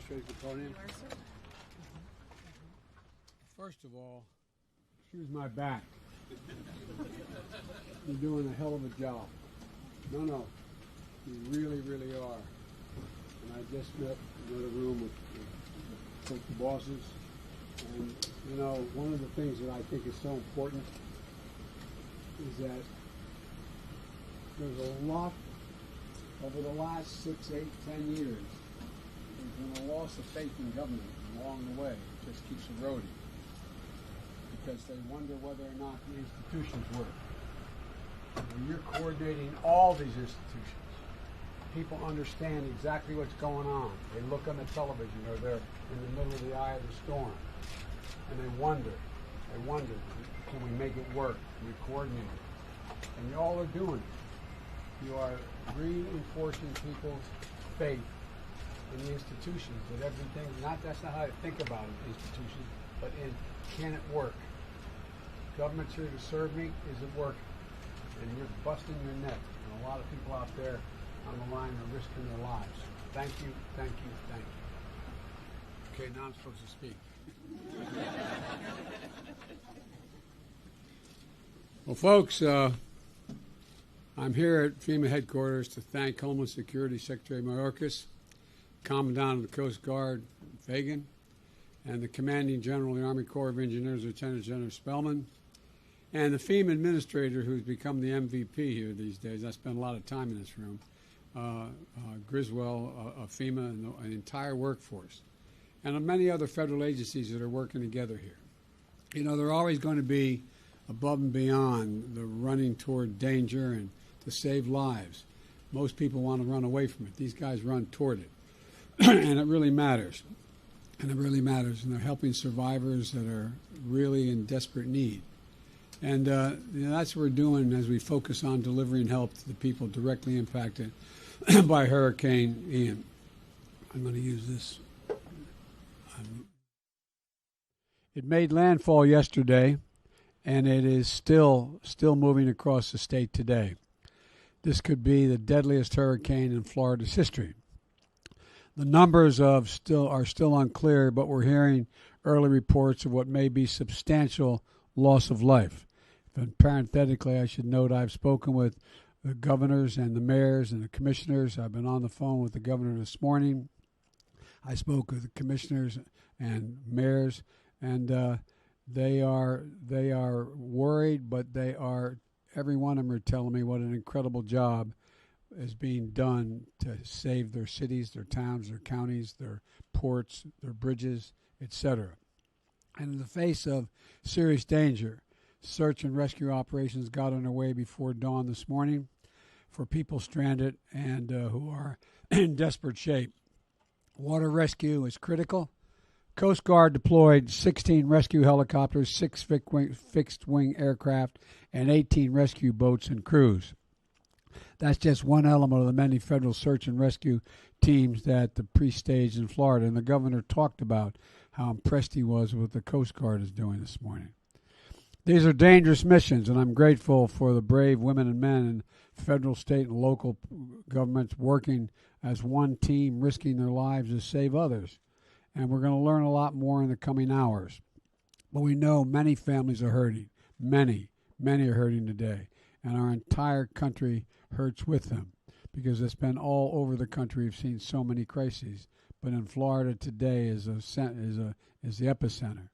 demonstrate the podium? First of all, excuse my back. You're doing a hell of a job. No, you really, really are. And I just met in a room with the bosses. And, you know, one of the things that I think is so important is that there's a lot over the last 6, 8, 10 years. There's been a loss of faith in government along the way. It just keeps eroding because they wonder whether or not the institutions work. When you're coordinating all these institutions, people understand exactly what's going on. They look on the television or they're in the middle of the eye of the storm and they wonder, can we make it work? Can we coordinate it? And you all are doing it. You are reinforcing people's faith in the institutions, that everything, that's not how I think about it, institutions, but in can it work? Government's here to serve me, is it working? And you're busting your neck. And a lot of people out there on the line are risking their lives. Thank you, thank you, thank you. Okay, now I'm supposed to speak. Well, folks, I'm here at FEMA headquarters to thank Homeland Security Secretary Mayorkas, Commandant of the Coast Guard, Fagan, and the Commanding General of the Army Corps of Engineers, Lieutenant General Spellman, and the FEMA administrator who's become the MVP here these days. I spent a lot of time in this room, Griswold of FEMA and the entire workforce, and many other federal agencies that are working together here. You know, they're always going to be above and beyond the running toward danger and to save lives. Most people want to run away from it. These guys run toward it. And it really matters. And they're helping survivors that are really in desperate need. And that's what we're doing as we focus on delivering help to the people directly impacted by Hurricane Ian. I'm going to use this. It made landfall yesterday, and it is still moving across the state today. This could be the deadliest hurricane in Florida's history. The numbers are still unclear, but we're hearing early reports of what may be substantial loss of life. And parenthetically, I should note I've spoken with the governors and the mayors and the commissioners. I've been on the phone with the governor this morning. I spoke with the commissioners and mayors, and they are worried, but every one of them are telling me what an incredible job is being done to save their cities, their towns, their counties, their ports, their bridges, etc. And in the face of serious danger, search and rescue operations got underway before dawn this morning for people stranded and who are in desperate shape. Water rescue is critical. Coast Guard deployed 16 rescue helicopters, 6 fixed-wing aircraft, and 18 rescue boats and crews. That's just one element of the many federal search and rescue teams that the pre-staged in Florida. And the governor talked about how impressed he was with what the Coast Guard is doing this morning. These are dangerous missions, and I'm grateful for the brave women and men in federal, state, and local governments working as one team, risking their lives to save others. And we're going to learn a lot more in the coming hours. But we know many families are hurting. Many are hurting today. And our entire country hurts with them because it's been all over the country. We've seen so many crises. But in Florida today is the epicenter.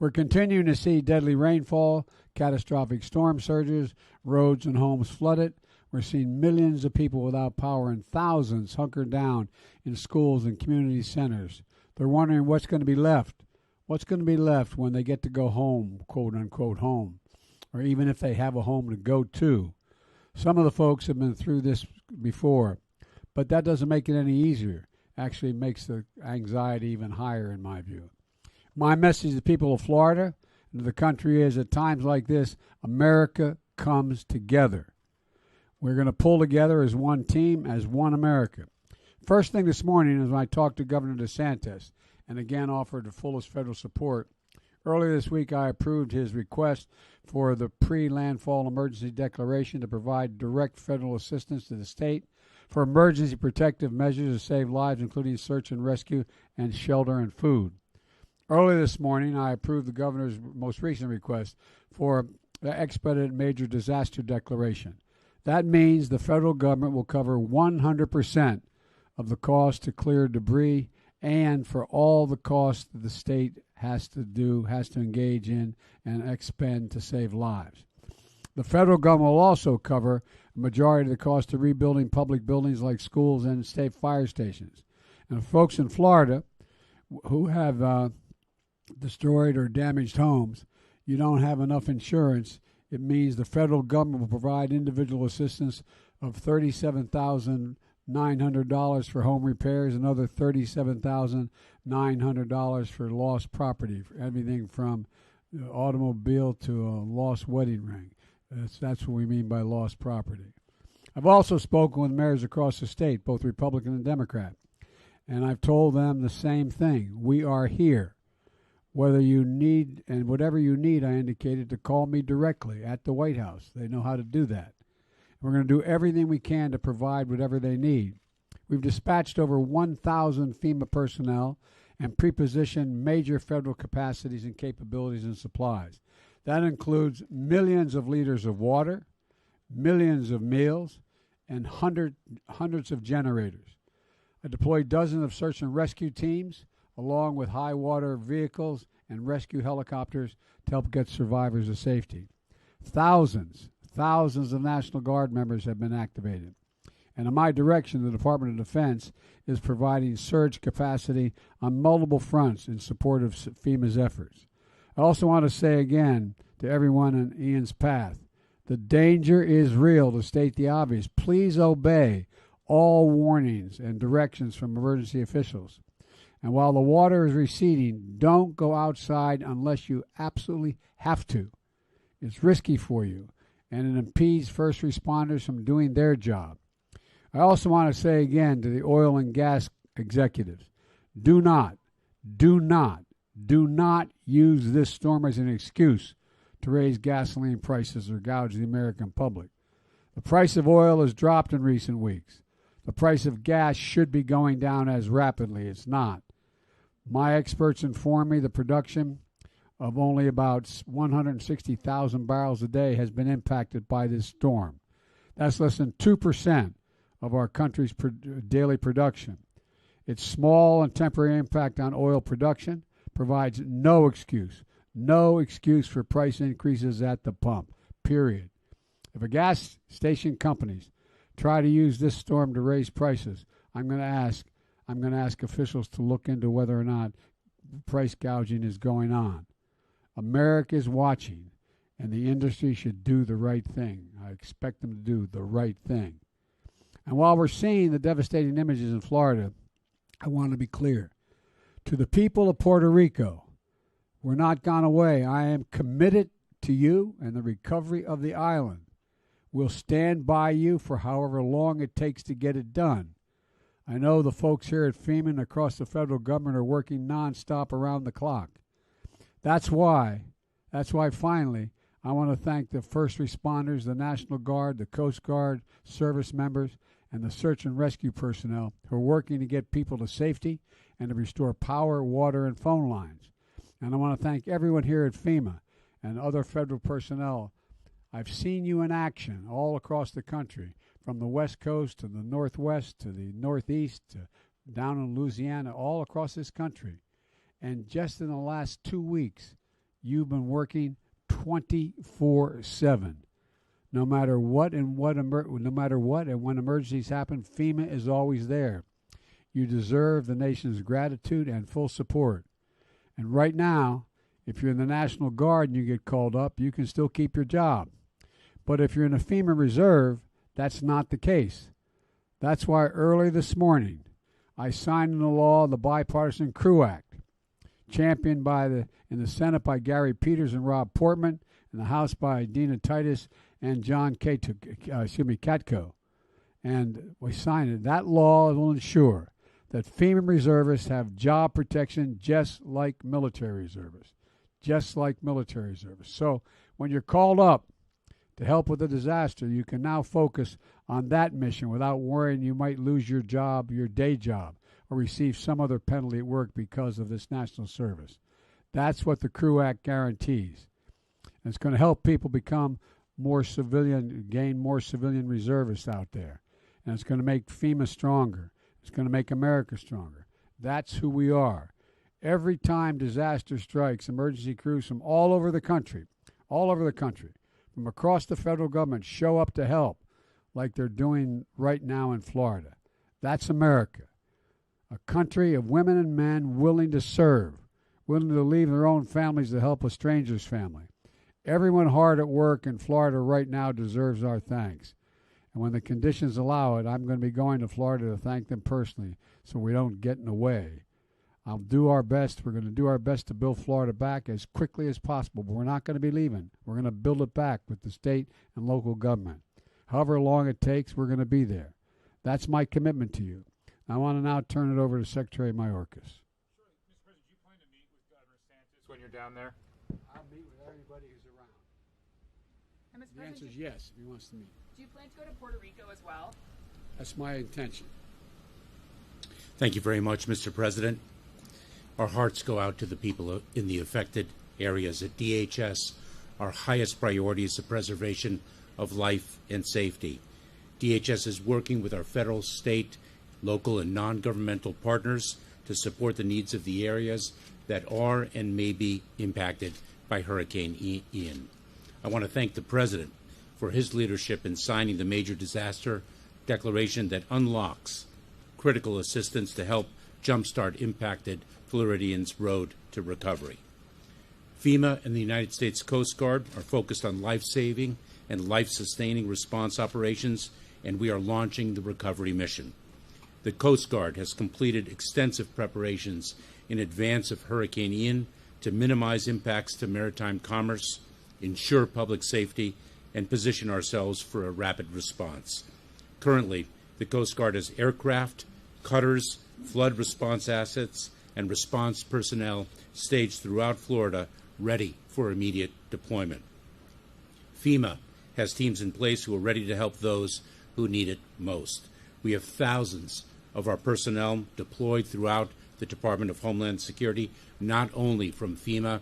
We're continuing to see deadly rainfall, catastrophic storm surges, roads and homes flooded. We're seeing millions of people without power and thousands hunkered down in schools and community centers. They're wondering what's going to be left. What's going to be left when they get to go home, quote unquote home, or even if they have a home to go to. Some of the folks have been through this before, but that doesn't make it any easier. Actually makes the anxiety even higher in my view. My message to the people of Florida and to the country is at times like this, America comes together. We're going to pull together as one team, as one America. First thing this morning is when I talked to Governor DeSantis and again offered the fullest federal support. Earlier this week, I approved his request for the pre-landfall emergency declaration to provide direct federal assistance to the state for emergency protective measures to save lives, including search and rescue and shelter and food. Early this morning, I approved the governor's most recent request for the expedited major disaster declaration. That means the federal government will cover 100% of the cost to clear debris and for all the costs that the state has to engage in and expend to save lives. The federal government will also cover a majority of the cost of rebuilding public buildings like schools and state fire stations. And folks in Florida who have destroyed or damaged homes, you don't have enough insurance. It means the federal government will provide individual assistance of $37,900 for home repairs, another $37,900 for lost property, for everything from the automobile to a lost wedding ring. That's what we mean by lost property. I've also spoken with mayors across the state, both Republican and Democrat, and I've told them the same thing. We are here. Whether you need, and whatever you need, I indicated to call me directly at the White House. They know how to do that. We're going to do everything we can to provide whatever they need. We've dispatched over 1,000 FEMA personnel and prepositioned major federal capacities and capabilities and supplies. That includes millions of liters of water, millions of meals, and hundreds of generators. I deployed dozens of search and rescue teams, along with high water vehicles and rescue helicopters to help get survivors to safety. Thousands of National Guard members have been activated. And in my direction, the Department of Defense is providing surge capacity on multiple fronts in support of FEMA's efforts. I also want to say again to everyone in Ian's path, the danger is real. To state the obvious, please obey all warnings and directions from emergency officials. And while the water is receding, don't go outside unless you absolutely have to. It's risky for you, and it impedes first responders from doing their job. I also want to say again to the oil and gas executives, do not use this storm as an excuse to raise gasoline prices or gouge the American public. The price of oil has dropped in recent weeks. The price of gas should be going down as rapidly. It's not. My experts inform me the production of only about 160,000 barrels a day has been impacted by this storm. That's less than 2% of our country's daily production. Its small and temporary impact on oil production provides no excuse for price increases at the pump, period. If a gas station companies try to use this storm to raise prices, I'm going to ask officials to look into whether or not price gouging is going on. America is watching, and the industry should do the right thing. I expect them to do the right thing. And while we're seeing the devastating images in Florida, I want to be clear. To the people of Puerto Rico, we're not gone away. I am committed to you and the recovery of the island. We'll stand by you for however long it takes to get it done. I know the folks here at FEMA and across the federal government are working nonstop around the clock. That's why finally, I want to thank the first responders, the National Guard, the Coast Guard, service members, and the search and rescue personnel who are working to get people to safety and to restore power, water, and phone lines. And I want to thank everyone here at FEMA and other federal personnel. I've seen you in action all across the country, from the West Coast to the Northwest to the Northeast to down in Louisiana, all across this country. And just in the last 2 weeks, you've been working 24/7. No matter what and when emergencies happen, FEMA is always there. You deserve the nation's gratitude and full support. And right now, if you're in the National Guard and you get called up, you can still keep your job. But if you're in a FEMA reserve, that's not the case. That's why early this morning, I signed into law the Bipartisan Crew Act, championed in the Senate by Gary Peters and Rob Portman, in the House by Dina Titus and John Katko. And we signed it. That law will ensure that FEMA reservists have job protection just like military reservists. So when you're called up To help with the disaster, you can now focus on that mission without worrying you might lose your job, your day job, or receive some other penalty at work because of this national service. That's what the CREW Act guarantees. And it's going to help people become more civilian, gain more civilian reservists out there. And it's going to make FEMA stronger. It's going to make America stronger. That's who we are. Every time disaster strikes, emergency crews from all over the country, from across the federal government show up to help like they're doing right now in Florida. That's America, a country of women and men willing to serve, willing to leave their own families to help a stranger's family. Everyone hard at work in Florida right now deserves our thanks. And when the conditions allow it, I'm going to be going to Florida to thank them personally so we don't get in the way. I'll do our best. We're going to do our best to build Florida back as quickly as possible, but we're not going to be leaving. We're going to build it back with the state and local government. However long it takes, we're going to be there. That's my commitment to you. I want to now turn it over to Secretary Mayorkas. Sure. Mr. President, do you plan to meet with Governor DeSantis when you're down there? I'll meet with everybody who's around. And Mr. The answer is yes, if he wants to meet. Do you plan to go to Puerto Rico as well? That's my intention. Thank you very much, Mr. President. Our hearts go out to the people in the affected areas. At DHS, our highest priority is the preservation of life and safety. DHS is working with our federal, state, local, and non-governmental partners to support the needs of the areas that are and may be impacted by Hurricane Ian. I want to thank the President for his leadership in signing the major disaster declaration that unlocks critical assistance to help jumpstart impacted Floridians' road to recovery. FEMA and the United States Coast Guard are focused on life-saving and life-sustaining response operations, and we are launching the recovery mission. The Coast Guard has completed extensive preparations in advance of Hurricane Ian to minimize impacts to maritime commerce, ensure public safety, and position ourselves for a rapid response. Currently, the Coast Guard has aircraft, cutters, flood response assets, and response personnel staged throughout Florida ready for immediate deployment. FEMA has teams in place who are ready to help those who need it most. We have thousands of our personnel deployed throughout the Department of Homeland Security, not only from FEMA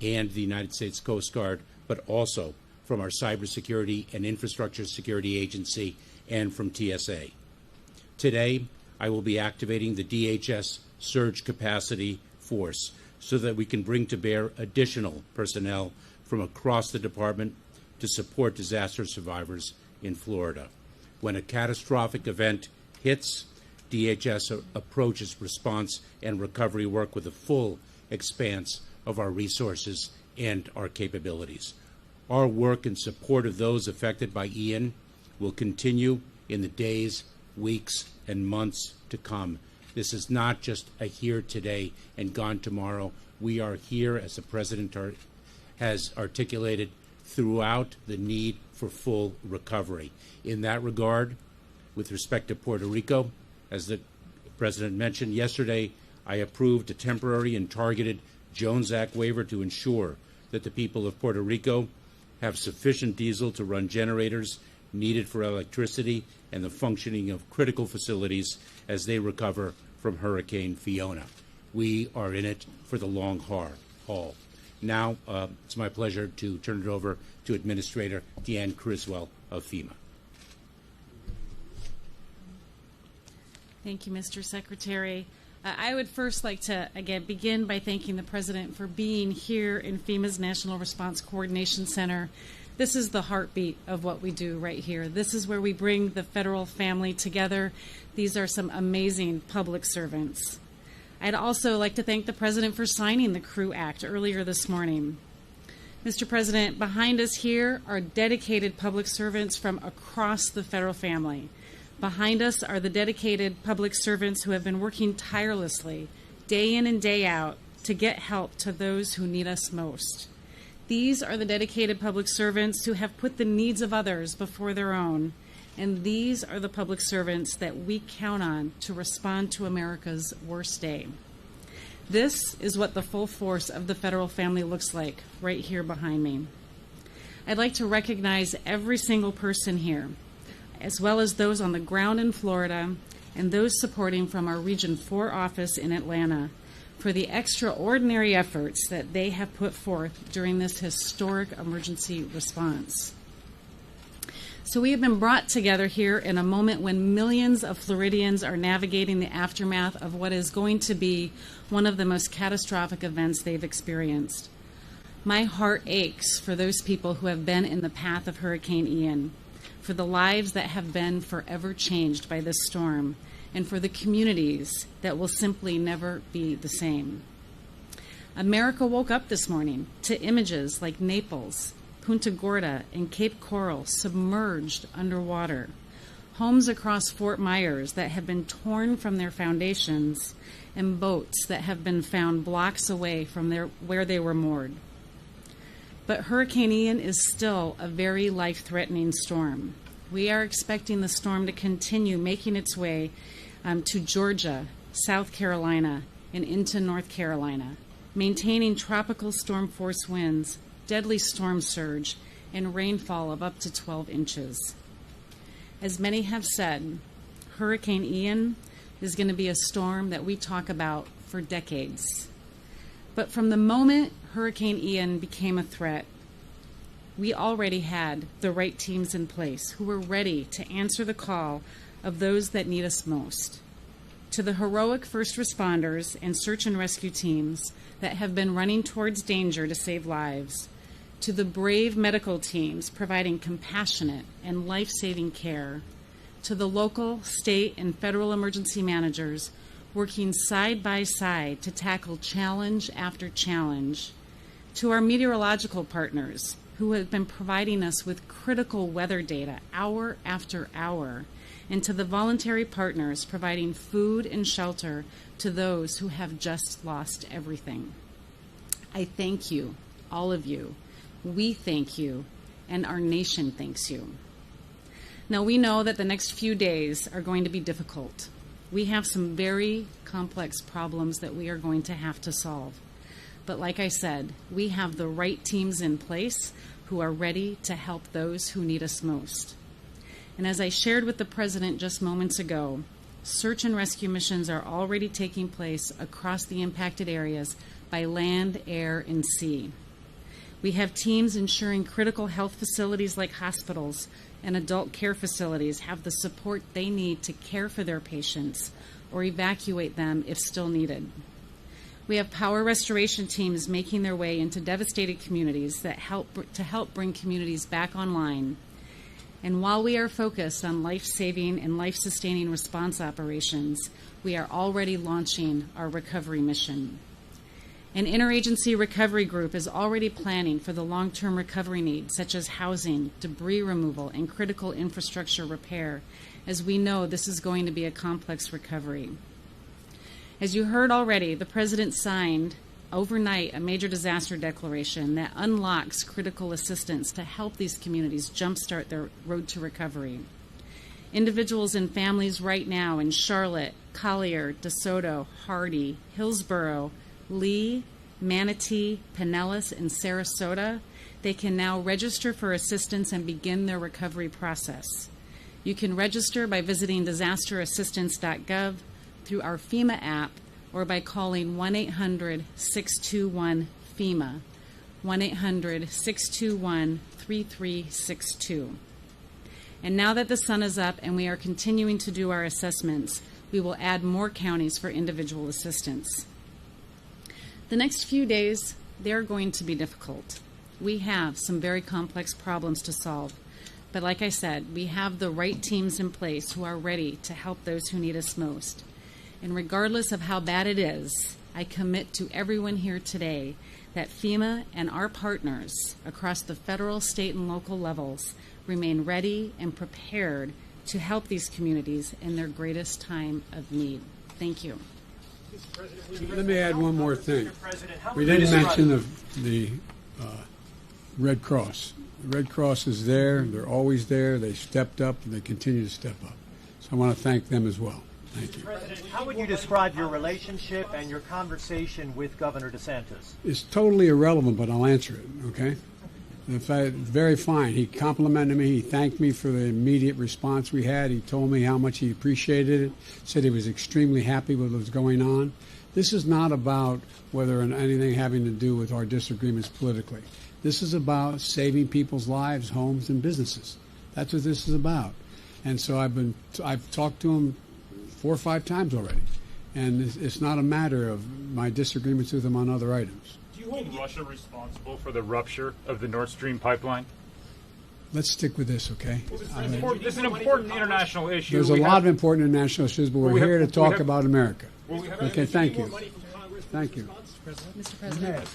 and the United States Coast Guard, but also from our Cybersecurity and Infrastructure Security Agency and from TSA. Today, I will be activating the DHS Surge Capacity Force so that we can bring to bear additional personnel from across the department to support disaster survivors in Florida. When a catastrophic event hits, DHS approaches response and recovery work with a full expanse of our resources and our capabilities. Our work in support of those affected by Ian will continue in the days, weeks, and months to come. This is not just a here today and gone tomorrow. We are here, as the President has articulated, throughout the need for full recovery. In that regard, with respect to Puerto Rico, as the President mentioned yesterday, I approved a temporary and targeted Jones Act waiver to ensure that the people of Puerto Rico have sufficient diesel to run generators needed for electricity and the functioning of critical facilities as they recover from Hurricane Fiona. We are in it for the long haul. Now, it's my pleasure to turn it over to Administrator Deanne Criswell of FEMA. Thank you, Mr. Secretary. I would first like to, again, begin by thanking the President for being here in FEMA's National Response Coordination Center. This is the heartbeat of what we do right here. This is where we bring the federal family together. These are some amazing public servants. I'd also like to thank the President for signing the CREW Act earlier this morning. Mr. President, behind us here are dedicated public servants from across the federal family. Behind us are the dedicated public servants who have been working tirelessly, day in and day out, to get help to those who need us most. These are the dedicated public servants who have put the needs of others before their own. And these are the public servants that we count on to respond to America's worst day. This is what the full force of the federal family looks like right here behind me. I'd like to recognize every single person here, as well as those on the ground in Florida and those supporting from our Region 4 office in Atlanta, for the extraordinary efforts that they have put forth during this historic emergency response. So we have been brought together here in a moment when millions of Floridians are navigating the aftermath of what is going to be one of the most catastrophic events they've experienced. My heart aches for those people who have been in the path of Hurricane Ian, for the lives that have been forever changed by this storm, and for the communities that will simply never be the same. America woke up this morning to images like Naples, Punta Gorda, and Cape Coral submerged underwater, homes across Fort Myers that have been torn from their foundations, and boats that have been found blocks away from where they were moored. But Hurricane Ian is still a very life-threatening storm. We are expecting the storm to continue making its way to Georgia, South Carolina, and into North Carolina, maintaining tropical storm force winds, deadly storm surge, and rainfall of up to 12 inches. As many have said, Hurricane Ian is going to be a storm that we talk about for decades. But from the moment Hurricane Ian became a threat, we already had the right teams in place who were ready to answer the call of those that need us most. To the heroic first responders and search and rescue teams that have been running towards danger to save lives, to the brave medical teams providing compassionate and life-saving care, to the local, state, and federal emergency managers working side by side to tackle challenge after challenge, to our meteorological partners who have been providing us with critical weather data hour after hour, and to the voluntary partners providing food and shelter to those who have just lost everything. I thank you, all of you. We thank you, and our nation thanks you. Now, we know that the next few days are going to be difficult. We have some very complex problems that we are going to have to solve. But like I said, we have the right teams in place who are ready to help those who need us most. And as I shared with the President just moments ago, search and rescue missions are already taking place across the impacted areas by land, air, and sea. We have teams ensuring critical health facilities like hospitals and adult care facilities have the support they need to care for their patients or evacuate them if still needed. We have power restoration teams making their way into devastated communities that help bring communities back online. And while we are focused on life-saving and life-sustaining response operations, we are already launching our recovery mission. An interagency recovery group is already planning for the long-term recovery needs, such as housing, debris removal, and critical infrastructure repair, as we know this is going to be a complex recovery. As you heard already, the President signed overnight a major disaster declaration that unlocks critical assistance to help these communities jumpstart their road to recovery. Individuals and families right now in Charlotte, Collier, DeSoto, Hardy, Hillsborough, Lee, Manatee, Pinellas, and Sarasota, they can now register for assistance and begin their recovery process. You can register by visiting disasterassistance.gov, through our FEMA app, or by calling 1-800-621-FEMA, 1-800-621-3362. And now that the sun is up and we are continuing to do our assessments, we will add more counties for individual assistance. The next few days, they're going to be difficult. We have some very complex problems to solve. But like I said, we have the right teams in place who are ready to help those who need us most. And regardless of how bad it is, I commit to everyone here today that FEMA and our partners across the federal, state, and local levels remain ready and prepared to help these communities in their greatest time of need. Thank you. Let me add one more thing. We didn't mention the Red Cross. The Red Cross is there. They're always there. They stepped up, and they continue to step up. So I want to thank them as well. Thank you. President, how would you describe your relationship and your conversation with Governor DeSantis? It's totally irrelevant, but I'll answer it, okay? In fact, very fine. He complimented me. He thanked me for the immediate response we had. He told me how much he appreciated it, said he was extremely happy with what was going on. This is not about whether anything having to do with our disagreements politically. This is about saving people's lives, homes, and businesses. That's what this is about. And so I've talked to him 4 or 5 times already. And it's not a matter of my disagreements with him on other items. Do you hold Russia responsible for the rupture of the Nord Stream pipeline? Let's stick with this, okay? This is an important international issue. There's a lot of important international issues, but we're here to talk about America. Okay, thank you. Thank you. Mr. President.